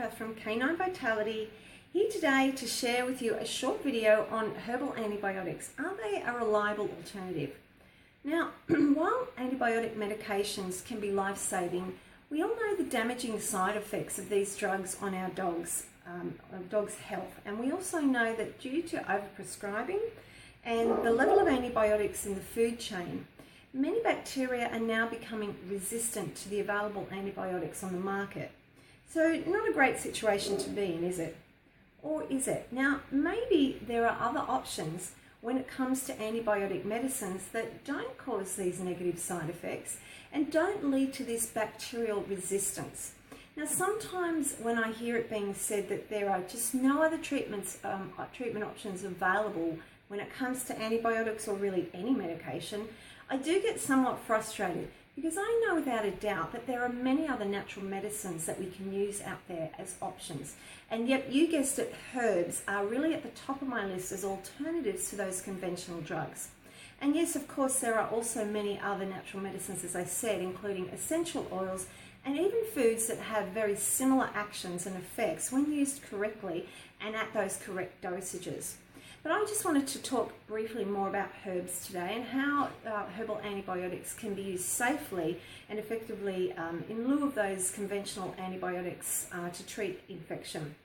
Naturopath from Canine Vitality, here today to share with you a short video on herbal antibiotics. Are they a reliable alternative? Now, while antibiotic medications can be life-saving, we all know the damaging side effects of these drugs on our dogs' health, and we also know that due to overprescribing and the level of antibiotics in the food chain, many bacteria are now becoming resistant to the available antibiotics on the market. So not a great situation to be in, is it? Or is it? Now, maybe there are other options when it comes to antibiotic medicines that don't cause these negative side effects and don't lead to this bacterial resistance. Now, sometimes when I hear it being said that there are just no other treatment options available when it comes to antibiotics or really any medication, I do get somewhat frustrated because I know without a doubt that there are many other natural medicines that we can use out there as options. And yet, you guessed it, herbs are really at the top of my list as alternatives to those conventional drugs. And yes, of course, there are also many other natural medicines, as I said, including essential oils and even foods that have very similar actions and effects when used correctly and at those correct dosages. But I just wanted to talk briefly more about herbs today and how herbal antibiotics can be used safely and effectively in lieu of those conventional antibiotics to treat infection.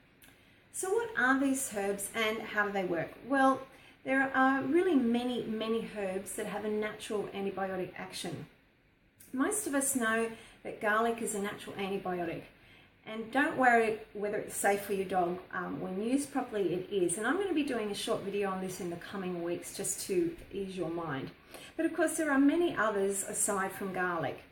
So what are these herbs and how do they work? Well, there are really many herbs that have a natural antibiotic action. Most of us know that garlic is a natural antibiotic. And don't worry whether it's safe for your dog. When used properly, it is. And I'm going to be doing a short video on this in the coming weeks just to ease your mind. But of course, there are many others aside from garlic.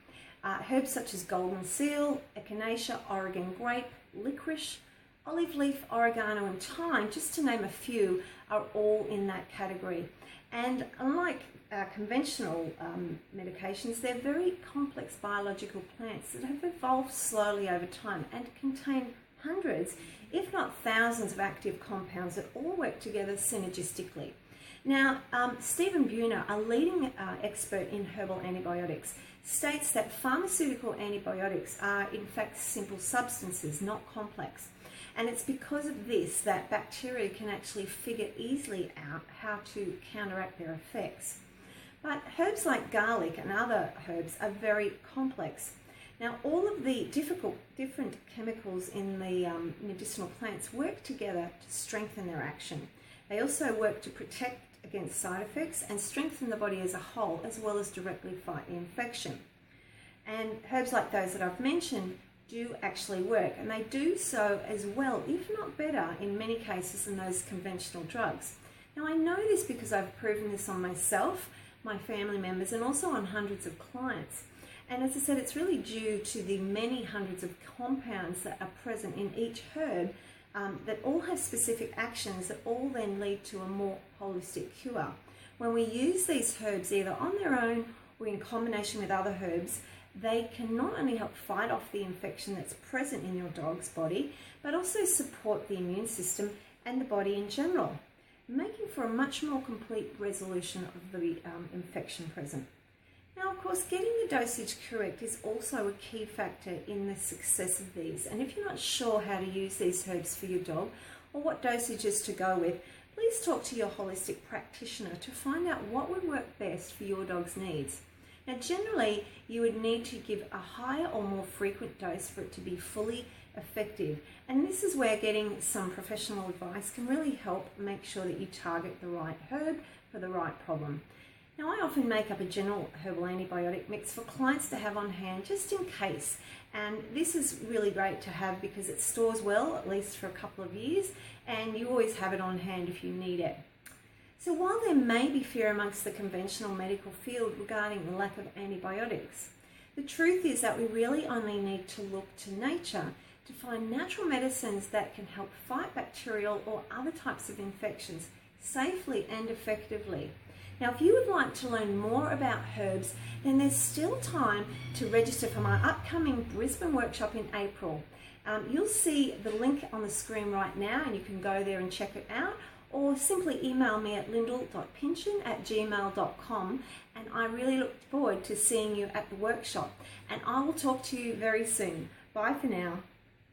Herbs such as golden seal, echinacea, Oregon grape, licorice, olive leaf, oregano and thyme, just to name a few, are all in that category. And unlike conventional medications, they're very complex biological plants that have evolved slowly over time and contain hundreds, if not thousands, of active compounds that all work together synergistically. Now, Stephen Buhner, a leading expert in herbal antibiotics, states that pharmaceutical antibiotics are in fact simple substances, not complex. And it's because of this that bacteria can actually figure easily out how to counteract their effects. But herbs like garlic and other herbs are very complex. Now, all of the different chemicals in the medicinal plants work together to strengthen their action. They also work to protect against side effects and strengthen the body as a whole, as well as directly fight the infection. And herbs like those that I've mentioned do actually work, and they do so as well, if not better, in many cases than those conventional drugs. Now, I know this because I've proven this on myself, my family members, and also on hundreds of clients. And as I said, it's really due to the many hundreds of compounds that are present in each herb that all have specific actions that all then lead to a more holistic cure. When we use these herbs either on their own or in combination with other herbs, they can not only help fight off the infection that's present in your dog's body, but also support the immune system and the body in general, making for a much more complete resolution of the infection present. Now, of course, getting the dosage correct is also a key factor in the success of these. And if you're not sure how to use these herbs for your dog or what dosages to go with, please talk to your holistic practitioner to find out what would work best for your dog's needs. Now, generally, you would need to give a higher or more frequent dose for it to be fully effective. And this is where getting some professional advice can really help make sure that you target the right herb for the right problem. Now, I often make up a general herbal antibiotic mix for clients to have on hand just in case. And this is really great to have because it stores well, at least for a couple of years, and you always have it on hand if you need it. So while there may be fear amongst the conventional medical field regarding the lack of antibiotics, the truth is that we really only need to look to nature to find natural medicines that can help fight bacterial or other types of infections safely and effectively. Now, if you would like to learn more about herbs, then there's still time to register for my upcoming Brisbane workshop in April. You'll see the link on the screen right now and you can go there and check it out, or simply email me at lyndall.pinchen@gmail.com, and I really look forward to seeing you at the workshop. And I will talk to you very soon. Bye for now.